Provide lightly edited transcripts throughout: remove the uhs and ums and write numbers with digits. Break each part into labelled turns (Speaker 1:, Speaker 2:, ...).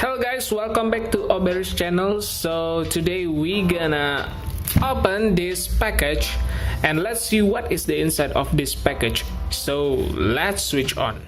Speaker 1: Hello guys, welcome back to Ober's channel. So today we gonna open this package and let's see what is the inside of this package. So let's switch on.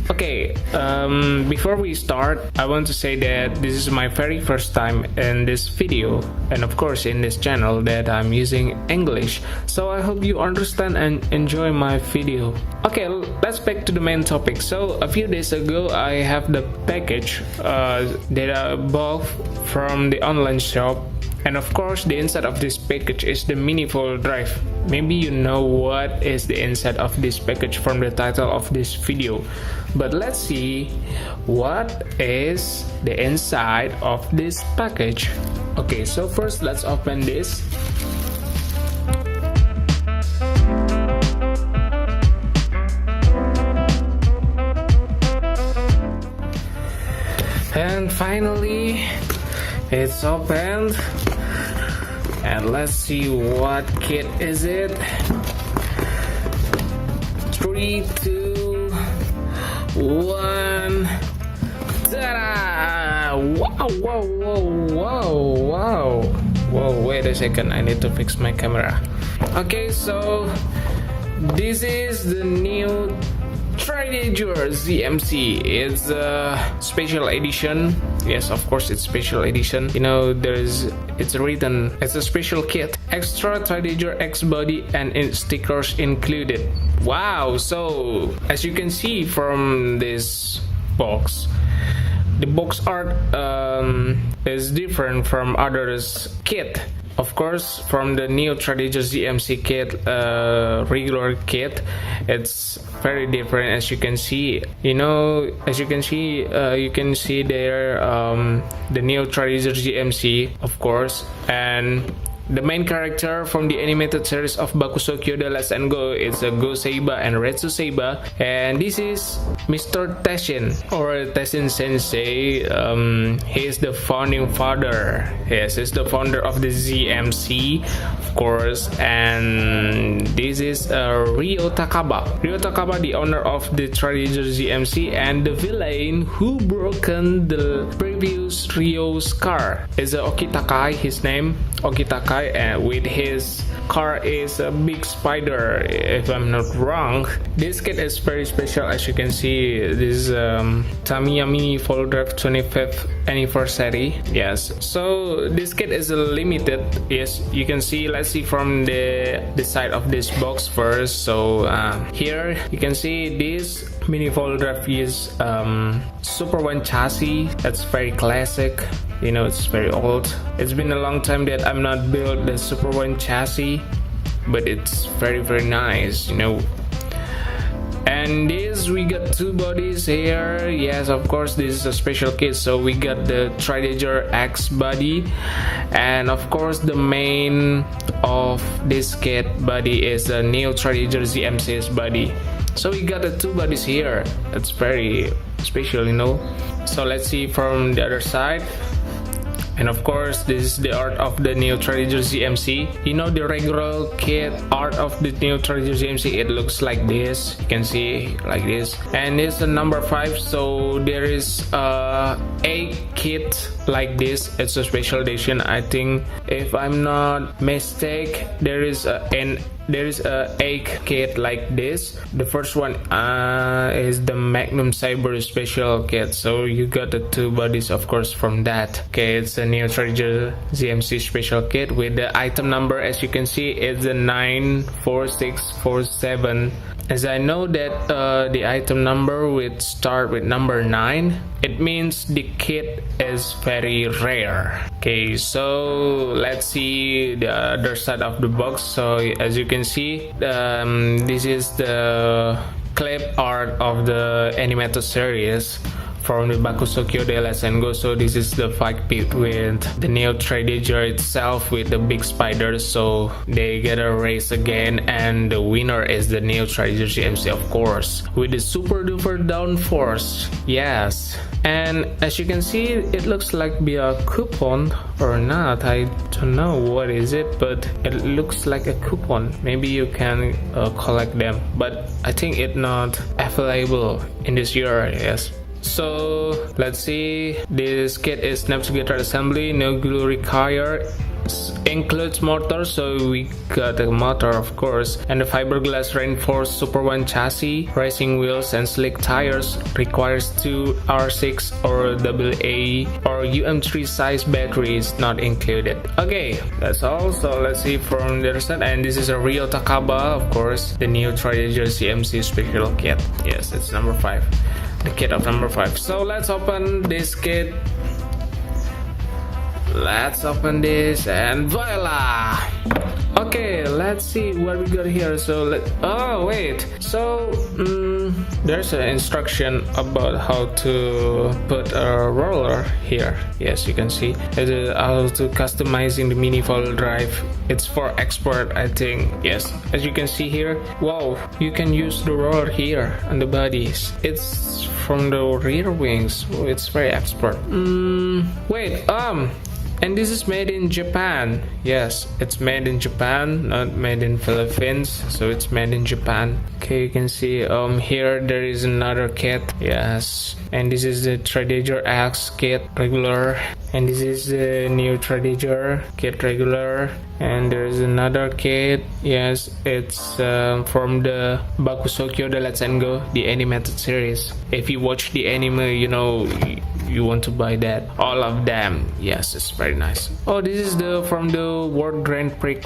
Speaker 1: Okay, before we start, I want to say that this is my very first time in this video and of course in this channel that I'm using English, so I hope you understand and enjoy my video. Okay, let's back to the main topic. So a few days ago I have the package that I bought from the online shop. And of course, the inside of this package is the mini fold drive. Maybe you know what is the inside of this package from the title of this video. But let's see what is the inside of this package. Okay, so first let's open this. And finally, it's opened. And let's see what kit is it. 3, 2, 1. Ta-da! Wow, wow, wow, wow, wow. Whoa, wait a second, I need to fix my camera. Okay, so this is the new TRIDAGGER ZMC. It's a special edition. Yes, of course it's special edition. You know, it's written, it's a special kit. Extra TRIDAGGER X body and stickers included. Wow, so as you can see from this box, the box art is different from others kit. Of course, from the new TRIDAGGER ZMC kit, regular kit, it's very different. As you can see, you can see there the new TRIDAGGER ZMC, of course, and the main character from the animated series of Bakusou Kyoda Let's and Go is a Go Seiba and Retsu Seiba, and this is Mr. Teshin or Teshin Sensei. He is the founding father. Yes, he's the founder of the ZMC, of course, and this is Ryo Takaba. Ryo Takaba, the owner of the TRIDAGGER ZMC and the villain who broken the previous Ryo's car is Okitakai. His name Okitakai. And with his car is a big spider, if I'm not wrong. This kit is very special. As you can see, this Tamiya mini fold drive 25th anniversary. Yes, so this kit is limited. Yes, you can see. Let's see from the side of this box first. So here you can see this mini fold drive is Super One chassis. That's very classic. You know, it's very old. It's been a long time that I'm not built the Super One chassis, but it's very nice, you know. And this, we got two bodies here. Yes, of course, this is a special kit, so we got the TRIDAGGER X body, and of course the main of this kit body is the new TRIDAGGER ZMC's body. So we got the two bodies here. It's very special, you know. So let's see from the other side. And of course, this is the art of the new TRIDAGGER ZMC. You know, the regular kit art of the new TRIDAGGER ZMC, it looks like this. You can see like this. And it's a number 5, so there is a kit like this. It's a special edition. I think, if I'm not mistaken, there is a kit like this. The first one is the Magnum Cyber special kit. So you got the two bodies, of course, from that. Okay, it's a new TRIDAGGER ZMC special kit with the item number. As you can see, it's a 94647. As I know that the item number would start with number 9, it means the kit is very rare. Okay, so let's see the other side of the box. So as you can see, this is the clip art of the animated series from the Bakusou Kyoda Let's and Go. So this is the fight pit with the new TRIDAGGER itself with the big spiders. So they get a race again, and the winner is the new TRIDAGGER ZMC, of course, with the super duper downforce. Yes. And as you can see, it looks like be a coupon or not. I don't know what is it, but it looks like a coupon. Maybe you can collect them, but I think it's not available in this year. Yes. So let's see. This kit is snap together assembly, no glue required. Includes motor, so we got a motor of course, and the fiberglass reinforced Super 1 chassis, racing wheels and slick tires. Requires 2 R6 or AA or UM3 size batteries, not included. Okay, that's all. So let's see from the other side, and this is a real Takaba, of course, the new TRIDAGGER ZMC special kit. Yes, it's number 5, the kit of number 5. So let's open this kit. Let's open this and voila. Okay, let's see what we got here. So oh wait, so there's an instruction about how to put a roller here. Yes, you can see it is how to customizing the mini four-wheel drive. It's for expert, I think. Yes, as you can see here, wow, you can use the roller here on the bodies. It's from the rear wings. Oh, it's very expert. Wait, and this is made in Japan. Yes, it's made in Japan, not made in Philippines, so it's made in Japan. Okay, you can see here there is another kit. Yes, and this is the TRIDAGGER X kit regular, and this is the new TRIDAGGER kit regular, and there is another kit. Yes, it's from the Bakusokyo the Let's and Go, the animated series. If you watch the anime, you know you want to buy that, all of them. Yes, it's very nice. Oh, this is the from the World Grand Prix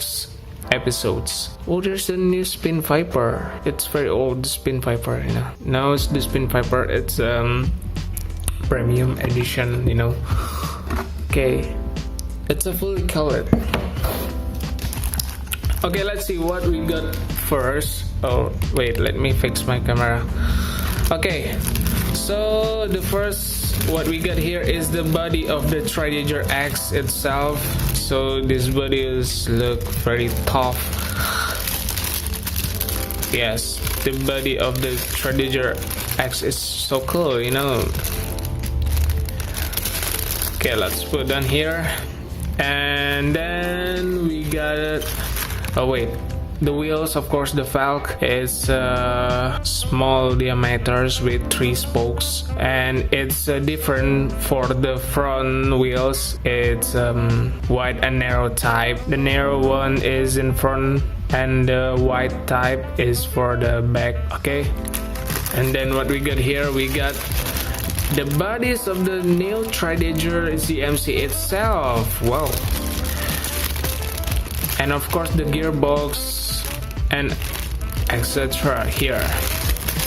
Speaker 1: episodes. Oh, there's a new Spin Viper. It's very old Spin Viper, you know. Now it's the Spin Viper. It's premium edition, you know. Okay, it's a fully colored. Okay, let's see what we got first. Oh wait, let me fix my camera. Okay, so the first what we got here is the body of the TRIDAGGER X itself. So this body is look very tough. Yes, the body of the TRIDAGGER X is so cool, you know. Okay, let's put down here, and then we got it. Oh wait, the wheels, of course, the Falk is small diameters with 3 spokes, and it's different for the front wheels. It's wide and narrow type. The narrow one is in front, and the wide type is for the back. Okay, and then what we got here, we got the bodies of the new TRIDAGGER ZMC itself. Wow. And of course the gearbox and etc. here.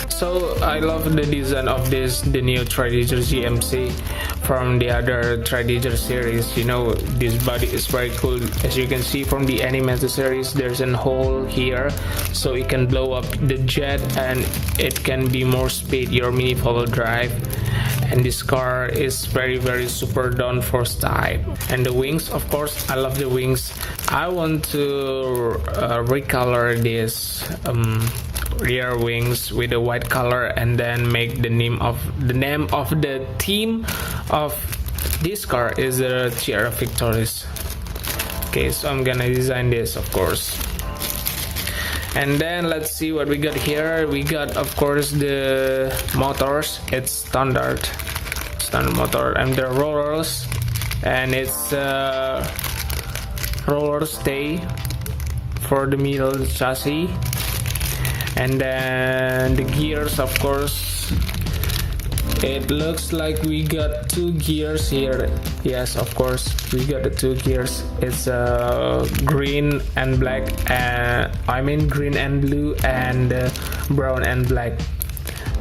Speaker 1: So I love the design of this, the new TRIDAGGER ZMC from the other TRIDAGGER series. You know, this body is very cool. As you can see from the animated series, there's a hole here, so it can blow up the jet and it can be more speed your mini four-wheel drive. And this car is very super downforce type. And the wings, of course, I love the wings. I want to recolor this rear wings with a white color, and then make the name of the team of this car is the TRF Victorys. Okay, so I'm gonna design this, of course. And then let's see what we got here. We got, of course, the motors. It's standard motor, and the rollers, and it's roller stay for the middle chassis. And then the gears, of course, it looks like we got 2 gears here. Yes, of course, we got the 2 gears. It's green and black, I mean green and blue, and brown and black.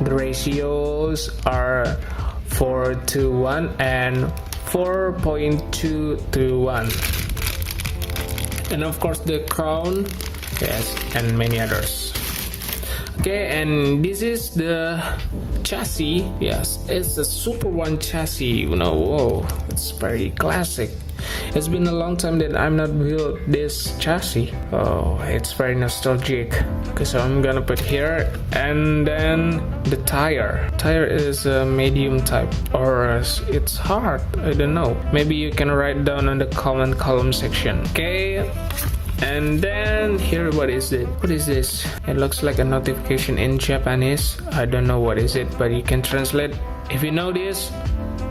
Speaker 1: The ratios are 4:1 and 4.2:1. And of course the crown, yes, and many others. Okay, and this is the chassis. Yes, it's a Super 1 chassis, you know. Whoa, it's very classic. It's been a long time that I'm not built this chassis. Oh, it's very nostalgic. Okay, so I'm gonna put here, and then the tire. Tire is a medium type, or it's hard. I don't know. Maybe you can write down on the comment column section. Okay. And then here, what is it? What is this? It looks like a notification in Japanese. I don't know what is it, but you can translate. If you know this,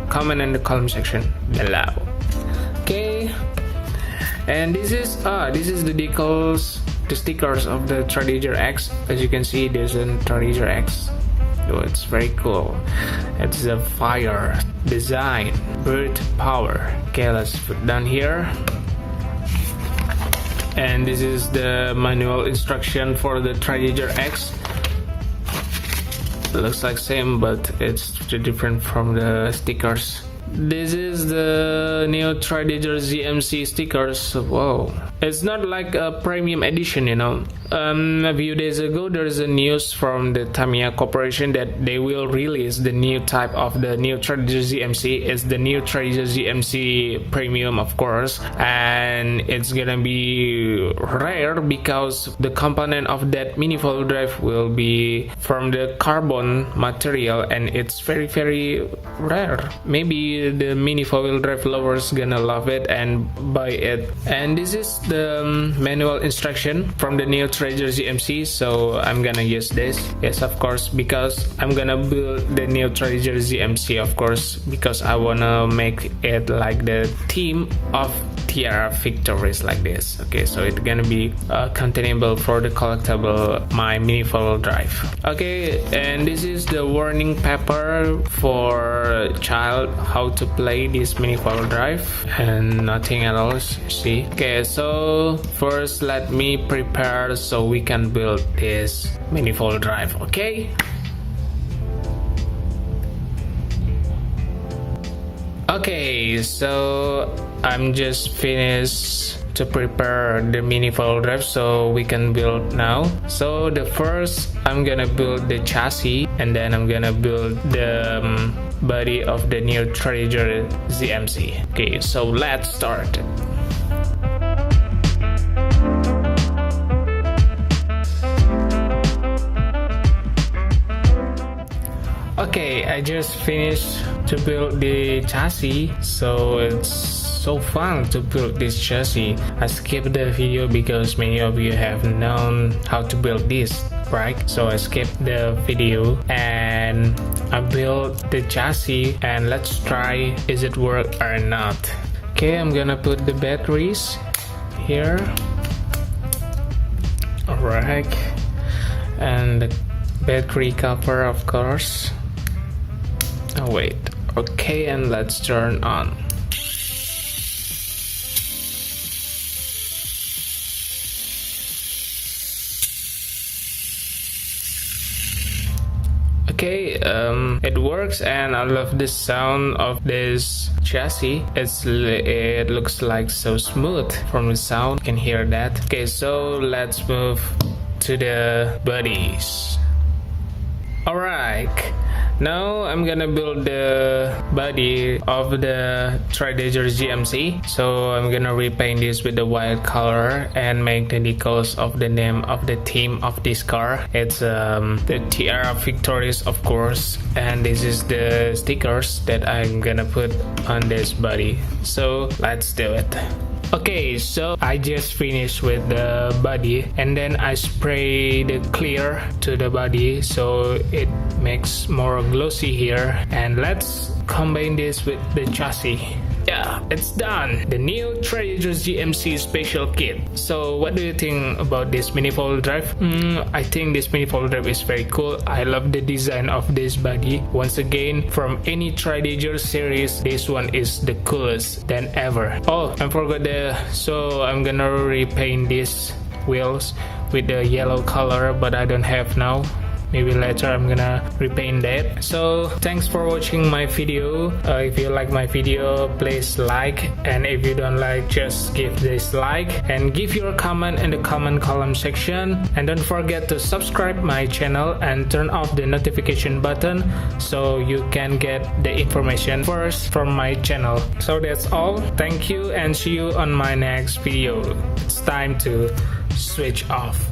Speaker 1: comment in the comment section below. Okay. And this is the decals, the stickers of the TRIDAGGER X. As you can see, there's a TRIDAGGER X. Oh, it's very cool. It's a fire design, bird power. Okay, let's put down here. And this is the manual instruction for the TRIDAGGER X. It looks like same, but it's different from the stickers. This is the new TRIDAGGER ZMC stickers. Whoa, it's not like a premium edition, you know. A few days ago, there's a news from the Tamiya Corporation that they will release the new type of the new TRIDAGGER ZMC. It's the new TRIDAGGER ZMC Premium, of course, and it's gonna be rare because the component of that mini four-wheel drive will be from the carbon material, and it's very, very rare. Maybe the mini four-wheel drive lovers gonna love it and buy it. And this is the manual instruction from the new TRIDAGGER ZMC, so I'm gonna use this. Yes, of course, because I'm gonna build the new TRIDAGGER ZMC, of course, because I wanna make it like the Team of TRF Victorys, like this. Okay, so it's gonna be containable for the collectible my mini four-wheel drive. Okay, and this is the warning paper for child how to play this mini four-wheel drive, and nothing else. See. Okay, so first let me prepare so we can build this mini four-wheel drive. Okay. Okay, so I'm just finished to prepare the mini four-wheel drive so we can build now. So the first, I'm gonna build the chassis, and then I'm gonna build the body of the new TRIDAGGER ZMC. Okay, so let's start. Okay, I just finished to build the chassis, so it's so fun to build this chassis. I skipped the video because many of you have known how to build this, right? So I skipped the video and I built the chassis, and let's try is it work or not. Okay, I'm gonna put the batteries here. Alright, and the battery cover, of course. Oh wait, okay, and let's turn on. Okay, it works, and I love the sound of this chassis. It looks like so smooth from the sound. You can hear that. Okay, so let's move to the bodies. Alright, now I'm gonna build the body of the TRIDAGGER ZMC. So I'm gonna repaint this with the white color and make the decals of the name of the team of this car. It's the TRF Victorys, of course, and this is the stickers that I'm gonna put on this body. So let's do it. Okay, so I just finished with the body, and then I spray the clear to the body so it makes more glossy here. And let's combine this with the chassis. Yeah, it's done. The new TRIDAGGER ZMC special kit. So what do you think about this mini four-wheel drive? I think this mini four-wheel drive is very cool. I love the design of this body. Once again, from any TRIDAGGER series, this one is the coolest than ever. Oh, I forgot so I'm gonna repaint these wheels with the yellow color, but I don't have now. maybe later I'm gonna repaint that. So thanks for watching my video. If you like my video, please like, and if you don't like, just give this like and give your comment in the comment column section, and don't forget to subscribe my channel and turn off the notification button so you can get the information first from my channel. So that's all. Thank you and see you on my next video. It's time to switch off.